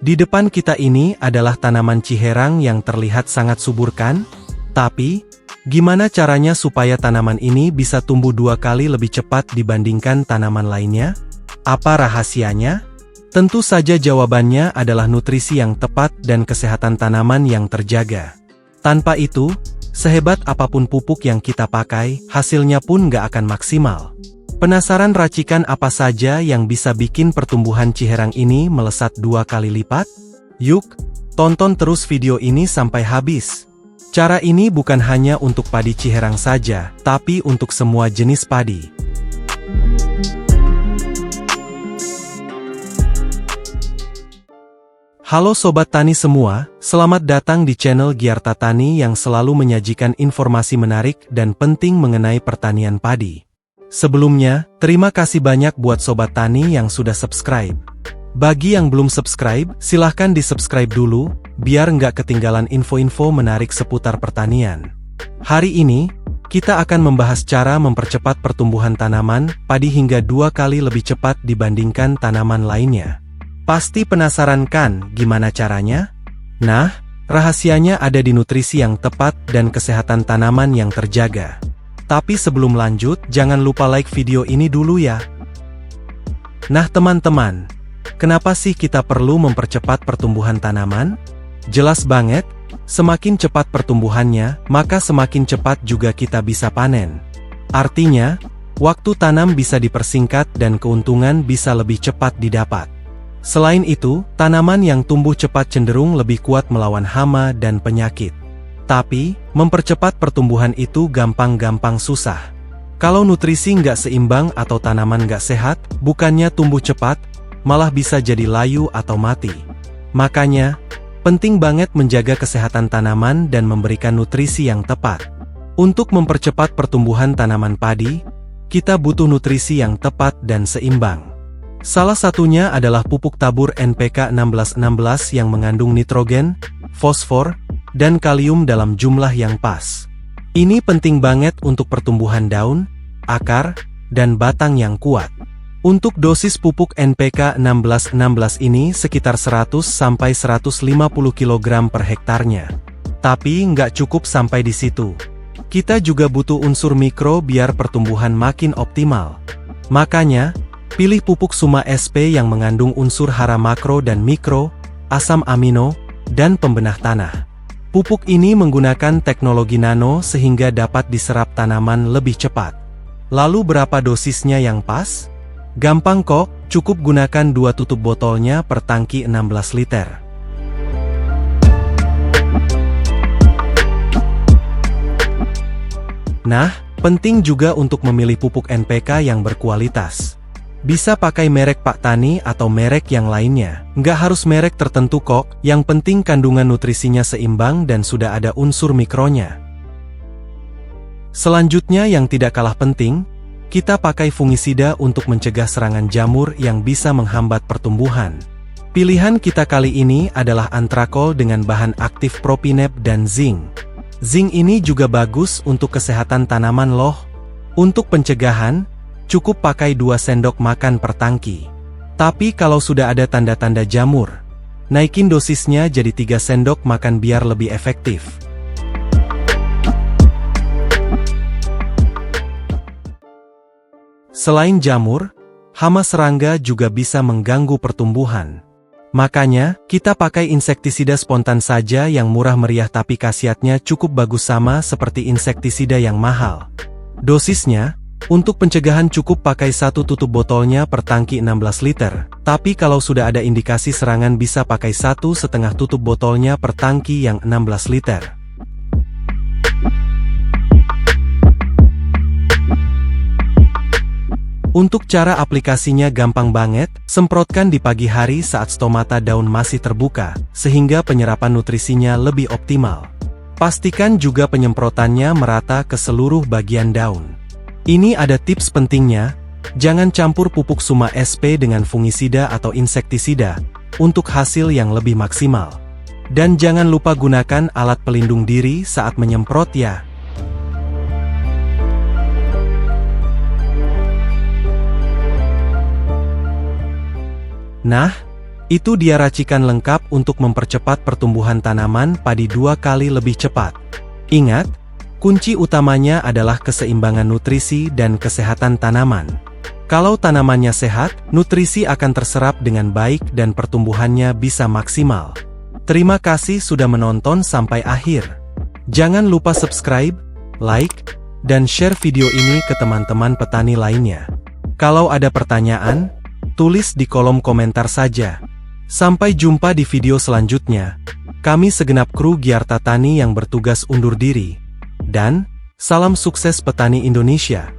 Di depan kita ini adalah tanaman ciherang yang terlihat sangat subur kan? Tapi, gimana caranya supaya tanaman ini bisa tumbuh 2 kali lebih cepat dibandingkan tanaman lainnya? Apa rahasianya? Tentu saja jawabannya adalah nutrisi yang tepat dan kesehatan tanaman yang terjaga. Tanpa itu, sehebat apapun pupuk yang kita pakai, hasilnya pun nggak akan maksimal. Penasaran racikan apa saja yang bisa bikin pertumbuhan ciherang ini melesat 2 kali lipat? Yuk, tonton terus video ini sampai habis. Cara ini bukan hanya untuk padi ciherang saja, tapi untuk semua jenis padi. Halo Sobat Tani semua, selamat datang di channel Giarta Tani yang selalu menyajikan informasi menarik dan penting mengenai pertanian padi. Sebelumnya, terima kasih banyak buat Sobat Tani yang sudah subscribe. Bagi yang belum subscribe, silahkan di-subscribe dulu, biar nggak ketinggalan info-info menarik seputar pertanian. Hari ini, kita akan membahas cara mempercepat pertumbuhan tanaman padi hingga 2 kali lebih cepat dibandingkan tanaman lainnya. Pasti penasaran kan gimana caranya? Nah, rahasianya ada di nutrisi yang tepat dan kesehatan tanaman yang terjaga. Tapi sebelum lanjut, jangan lupa like video ini dulu ya. Nah teman-teman, kenapa sih kita perlu mempercepat pertumbuhan tanaman? Jelas banget, semakin cepat pertumbuhannya, maka semakin cepat juga kita bisa panen. Artinya, waktu tanam bisa dipersingkat dan keuntungan bisa lebih cepat didapat. Selain itu, tanaman yang tumbuh cepat cenderung lebih kuat melawan hama dan penyakit. Tapi, mempercepat pertumbuhan itu gampang-gampang susah. Kalau nutrisi nggak seimbang atau tanaman nggak sehat, bukannya tumbuh cepat, malah bisa jadi layu atau mati. Makanya, penting banget menjaga kesehatan tanaman dan memberikan nutrisi yang tepat. Untuk mempercepat pertumbuhan tanaman padi, kita butuh nutrisi yang tepat dan seimbang. Salah satunya adalah pupuk tabur NPK 1616 yang mengandung nitrogen, fosfor, dan kalium dalam jumlah yang pas. Ini penting banget untuk pertumbuhan daun, akar, dan batang yang kuat. Untuk dosis pupuk NPK 1616 ini sekitar 100–150 kg per hektarnya. Tapi nggak cukup sampai di situ. Kita juga butuh unsur mikro biar pertumbuhan makin optimal. Makanya, pilih pupuk Suma SP yang mengandung unsur hara makro dan mikro, asam amino, dan pembenah tanah. Pupuk ini menggunakan teknologi nano sehingga dapat diserap tanaman lebih cepat. Lalu berapa dosisnya yang pas? Gampang kok, cukup gunakan 2 tutup botolnya per tangki 16 liter. Nah, penting juga untuk memilih pupuk NPK yang berkualitas. Bisa pakai merek Pak Tani atau merek yang lainnya. Nggak harus merek tertentu kok, yang penting kandungan nutrisinya seimbang dan sudah ada unsur mikronya. Selanjutnya yang tidak kalah penting, kita pakai fungisida untuk mencegah serangan jamur yang bisa menghambat pertumbuhan. Pilihan kita kali ini adalah antrakol dengan bahan aktif propinep dan zinc. Zinc ini juga bagus untuk kesehatan tanaman loh. Untuk pencegahan, cukup pakai 2 sendok makan per tangki. Tapi kalau sudah ada tanda-tanda jamur, naikin dosisnya jadi 3 sendok makan biar lebih efektif. Selain jamur, hama serangga juga bisa mengganggu pertumbuhan. Makanya, kita pakai insektisida spontan saja yang murah meriah tapi khasiatnya cukup bagus sama seperti insektisida yang mahal. Dosisnya, untuk pencegahan cukup pakai 1 tutup botolnya per tangki 16 liter, tapi kalau sudah ada indikasi serangan bisa pakai 1,5 tutup botolnya per tangki yang 16 liter. Untuk cara aplikasinya gampang banget, semprotkan di pagi hari saat stomata daun masih terbuka, sehingga penyerapan nutrisinya lebih optimal. Pastikan juga penyemprotannya merata ke seluruh bagian daun. Ini ada tips pentingnya, jangan campur pupuk Suma SP dengan fungisida atau insektisida, untuk hasil yang lebih maksimal. Dan jangan lupa gunakan alat pelindung diri saat menyemprot ya. Nah, Itu dia racikan lengkap untuk mempercepat pertumbuhan tanaman padi 2 kali lebih cepat. Ingat, kunci utamanya adalah keseimbangan nutrisi dan kesehatan tanaman. Kalau tanamannya sehat, nutrisi akan terserap dengan baik dan pertumbuhannya bisa maksimal. Terima kasih sudah menonton sampai akhir. Jangan lupa subscribe, like, dan share video ini ke teman-teman petani lainnya. Kalau ada pertanyaan, tulis di kolom komentar saja. Sampai jumpa di video selanjutnya. Kami segenap kru Giarta Tani yang bertugas undur diri. Dan, salam sukses petani Indonesia.